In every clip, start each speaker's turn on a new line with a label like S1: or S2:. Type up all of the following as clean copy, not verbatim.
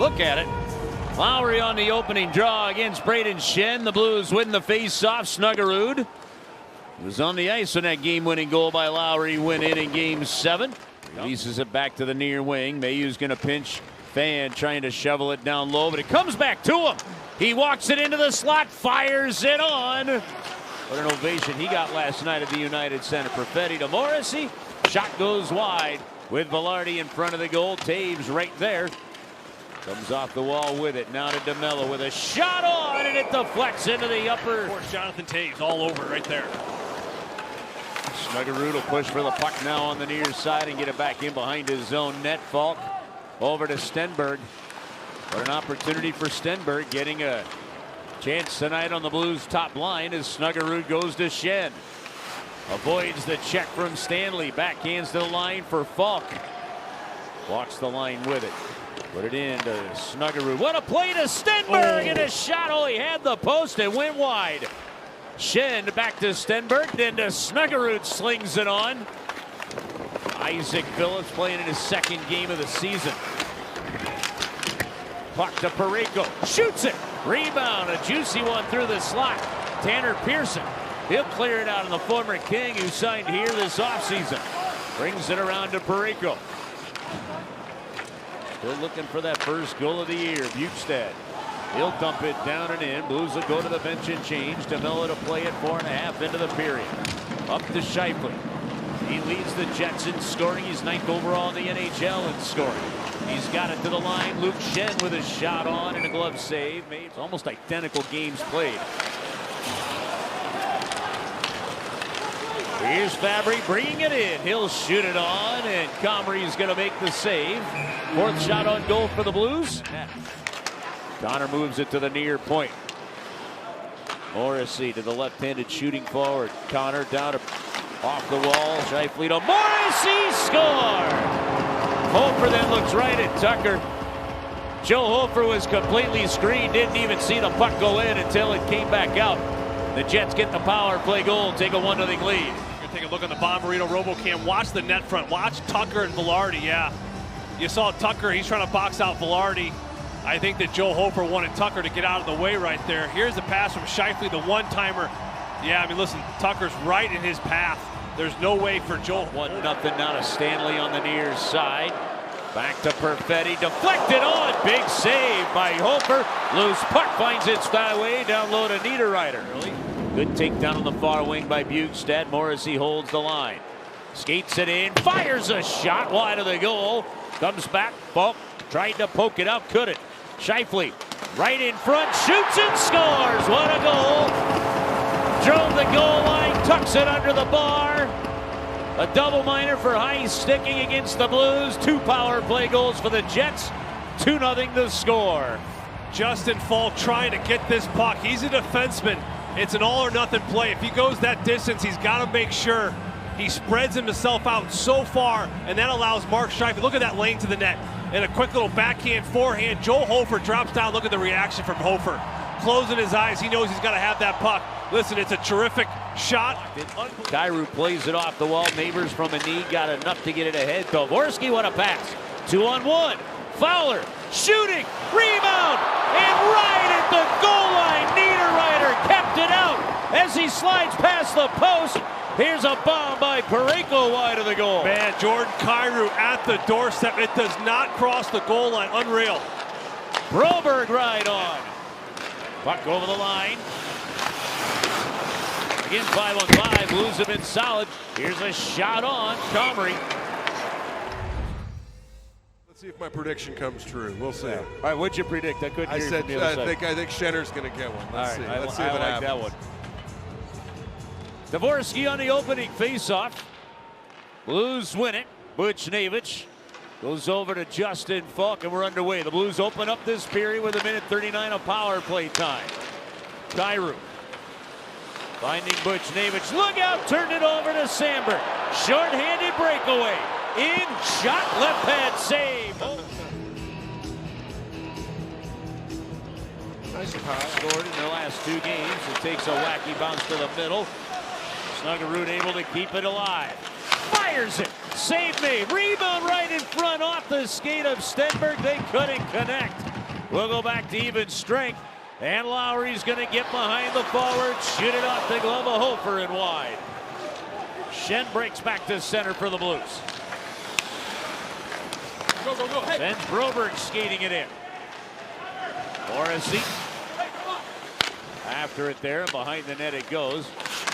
S1: Look at it. Lowry on the opening draw against Braden Schenn. The Blues win the face-off. Snuggerud was on the ice when that game-winning goal by Lowry went in Game 7. Releases it back to the near wing. Mayhew's going to pinch Fan, trying to shovel it down low, but it comes back to him. He walks it into the slot, fires it on. What an ovation he got last night at the United Center. Perfetti to Morrissey. Shot goes wide with Velarde in front of the goal. Taves right there. Comes off the wall with it. Now to DeMello with a shot on, and it deflects into the upper.
S2: Poor Jonathan Taves all over right there.
S1: Snuggerud will push for the puck now on the near side and get it back in behind his own net. Falk over to Stenberg. What an opportunity for Stenberg, getting a chance tonight on the Blues top line as Snuggerud goes to Schenn. Avoids the check from Stanley. Backhands to the line for Falk. Walks the line with it. Put it in to Snuggerud. What a play to Stenberg, and a shot. Oh, he had the post and went wide. Schenn back to Stenberg, then to Snuggerud, slings it on. Isaac Phillips playing in his second game of the season. Puck to Parayko, shoots it. Rebound, a juicy one through the slot. Tanner Pearson, he'll clear it out of the former King who signed here this offseason. Brings it around to Parayko. Still looking for that first goal of the year. Bukestad, he'll dump it down and in. Blues will go to the bench and change. DeMello to play it 4.5 into the period. Up to Scheifele. He leads the Jets in scoring. He's 9th overall in the NHL in scoring. He's got it to the line. Luke Schenn with a shot on and a glove save. Made almost identical games played. Here's Fabry bringing it in. He'll shoot it on, and Comrie's going to make the save. 4th shot on goal for the Blues. Connor moves it to the near point. Morrissey to the left-handed shooting forward. Connor down to off the wall. Scheifele to Morrissey, score! Hofer then looks right at Tucker. Joe Hofer was completely screened, didn't even see the puck go in until it came back out. The Jets get the power play goal, take a 1-0 lead.
S2: You're gonna take a look on the Bomberito RoboCam. Watch the net front. Watch Tucker and Velarde. Yeah, you saw Tucker. He's trying to box out Velarde. I think that Joe Hofer wanted Tucker to get out of the way right there. Here's the pass from Scheifele, the one-timer. Yeah, I mean, listen, Tucker's right in his path. There's no way for Joe.
S1: 1-0 now to Stanley on the near side. Back to Perfetti, deflected on. Big save by Hofer. Loose puck finds its way down low to Niederreiter. Good takedown on the far wing by Bukestad. Morrissey holds the line. Skates it in, fires a shot wide of the goal. Comes back, Falk tried to poke it out, couldn't. Scheifele right in front, shoots and scores. What a goal. Drove the goal line, tucks it under the bar. A double minor for high sticking against the Blues. 2 power play goals for the Jets. 2-0 the score.
S2: Justin Falk trying to get this puck. He's a defenseman. It's an all or nothing play. If he goes that distance, he's got to make sure he spreads himself out so far, and that allows Mark Scheifele. Look at that lane to the net. And a quick little backhand, forehand. Joe Hofer drops down. Look at the reaction from Hofer. Closing his eyes. He knows he's got to have that puck. Listen, it's a terrific shot.
S1: Kyrou plays it off the wall. Neighbors from a knee got enough to get it ahead. Dvorsky, what a pass. 2-on-1. Fowler shooting. Rebound. And right at the goal line, Niederreiter kept it out as he slides past the post. Here's a bomb by Parayko wide of the goal.
S2: Man, Jordan Kyrou at the doorstep. It does not cross the goal line. Unreal.
S1: Broberg right on. Puck over the line. Again, 5-on-5. Blues have been solid. Here's a shot on Comrie.
S3: Let's see if my prediction comes true. We'll see.
S1: Yeah. All right, what'd you predict? I couldn't hear
S3: said
S1: from the other side.
S3: I think Schenner's going to get one. Let's see. Let's see
S1: I
S3: what
S1: like
S3: happens.
S1: that one. Dvorsky on the opening faceoff. Blues win it. Buchnevich goes over to Justin Falk, and we're underway. The Blues open up this period with 1:39 of power play time. Kyrou finding Buchnevich. Look out, turned it over to Sandberg. Short-handed breakaway. In, shot, left pad save. Nice pass. Scored in the last 2 games. It takes a wacky bounce to the middle. Snuggerud able to keep it alive. Fires it. Save made. Rebound right in front off the skate of Stenberg. They couldn't connect. We'll go back to even strength. And Lowry's going to get behind the forward, shoot it off the glove of Hofer and wide. Schenn breaks back to center for the Blues.
S2: Go, go, go. Hey.
S1: Sends Broberg skating it in. Morrissey. After it there, behind the net it goes.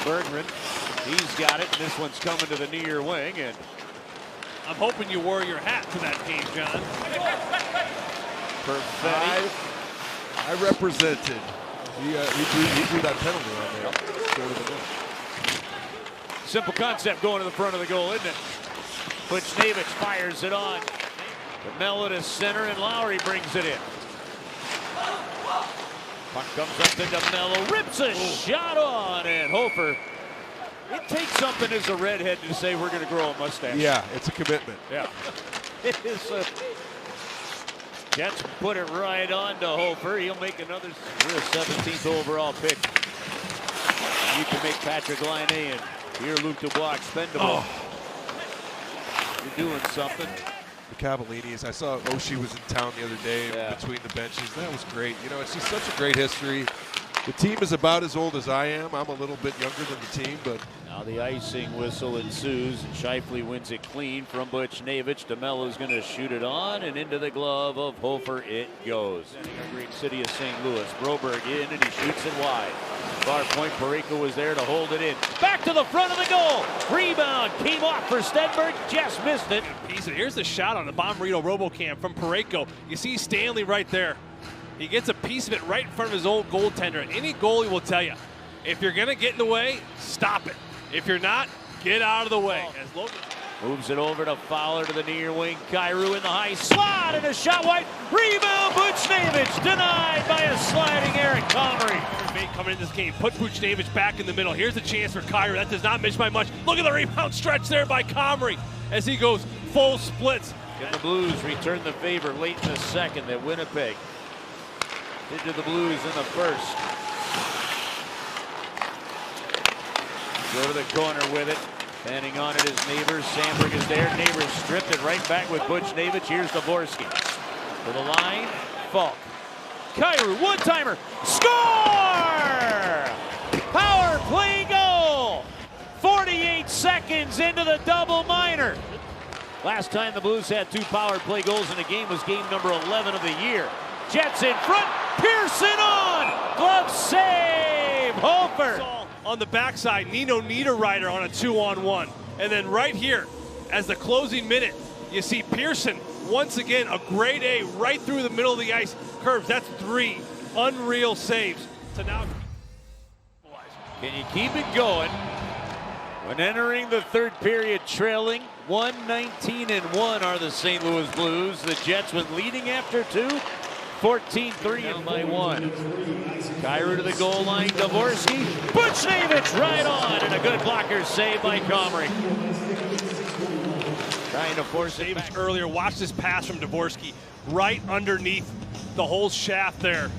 S1: Bergman, he's got it, and this one's coming to the near wing. And
S2: I'm hoping you wore your hat to that game, John.
S1: Perfetti.
S3: I represented. He drew that penalty on there.
S1: Simple concept going to the front of the goal, isn't it? Buchnevich fires it on. DeMello to center, and Lowry brings it in. Puck comes up to DeMello, rips a shot on, and Hofer. It takes something as a redhead to say we're going to grow a mustache.
S3: Yeah, it's a commitment.
S1: Yeah. It is a... Jets put it right on to Hofer. He'll make another 17th overall pick. And you can make Patrick Laine and here Luc Dubois expendable. You're doing something.
S3: The Cavalinis, I saw Oshie was in town the other day between the benches. That was great. You know, it's just such a great history. The team is about as old as I am. I'm a little bit younger than the team, but...
S1: Now the icing whistle ensues, and Scheifele wins it clean from Buchnevich. DeMello's going to shoot it on, and into the glove of Hofer it goes. Our great city of St. Louis. Broberg in, and he shoots it wide. Far point, Parayko was there to hold it in. Back to the front of the goal. Rebound came off for Stenberg, just missed it.
S2: Here's the shot on the Bomberito RoboCam from Parayko. You see Stanley right there. He gets a piece of it right in front of his old goaltender. Any goalie will tell you, if you're going to get in the way, stop it. If you're not, get out of the way. As Logan
S1: moves it over to Fowler to the near wing. Kyrou in the high slot and a shot wide. Rebound, Buchnevich denied by a sliding Eric Comrie.
S2: Coming in this game, put Buchnevich back in the middle. Here's a chance for Kyrou. That does not miss by much. Look at the rebound stretch there by Comrie as he goes full splits.
S1: And the Blues return the favor late in the second that Winnipeg did to the Blues in the first. Go to the corner with it. Standing on it is Neighbors. Sandberg is there. Neighbors stripped it right back with Buchnevich. Here's Dvorsky. To the line. Falk. Kyrou, one-timer. Score! Power play goal! 48 seconds into the double minor. Last time the Blues had 2 power play goals in a game was game number 11 of the year. Jets in front. Pearson on! Glove save! Hofer!
S2: On the backside, Nino Niederreiter on a 2-on-1. And then right here, as the closing minute, you see Pearson, once again, a grade A right through the middle of the ice. Curves, that's 3 unreal saves. So now,
S1: can you keep it going? When entering the third period trailing, 1-19-1 are the St. Louis Blues. The Jets with leading after 2. 14-3 by 1. Kyrou to the goal line. Dvorsky. Buchnevich right on, and a good blocker save by Comrie. Trying to force it back.
S2: Earlier, watch this pass from Dvorsky right underneath the whole shaft there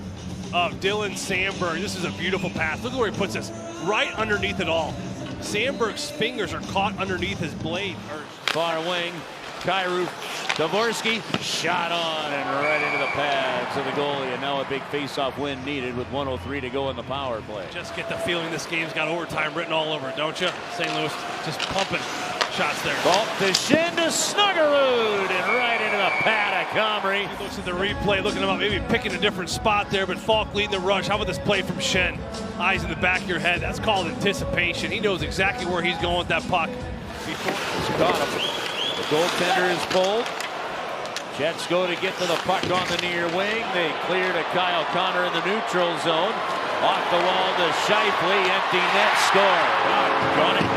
S2: of Dylan Sandberg. This is a beautiful pass. Look at where he puts this. Right underneath it all. Sandberg's fingers are caught underneath his blade.
S1: Far wing. Kyrou, Dvorsky, shot on and right into the pads of the goalie, and now a big face-off win needed with 1:03 to go in the power play.
S2: Just get the feeling this game's got overtime written all over it, don't you? St. Louis just pumping shots there.
S1: Ball to Schenn to Snuggerud, and right into the pad of Comrie.
S2: He looks at the replay, looking about maybe picking a different spot there, but Falk leading the rush. How about this play from Schenn? Eyes in the back of your head. That's called anticipation. He knows exactly where he's going with that puck.
S1: Before he's caught him. The goaltender is pulled. Jets go to get to the puck on the near wing. They clear to Kyle Connor in the neutral zone. Off the wall to Scheifele. Empty net score. Got it.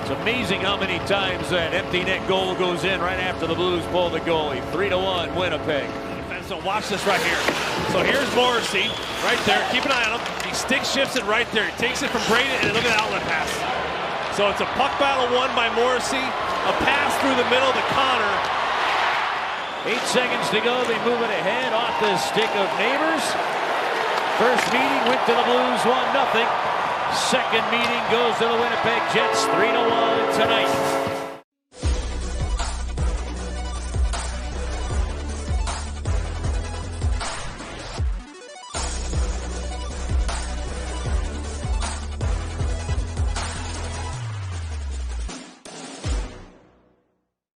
S1: It's amazing how many times that empty net goal goes in right after the Blues pull the goalie. 3-1 Winnipeg.
S2: So watch this right here. So here's Morrissey right there. Keep an eye on him. He stick shifts it right there. He takes it from Braden, and look at the outlet pass. So it's a puck battle won by Morrissey. A pass through the middle to Connor.
S1: 8 seconds to go. They move it ahead off the stick of Neighbors. First meeting went to the Blues 1-0. Second meeting goes to the Winnipeg Jets 3-1 tonight.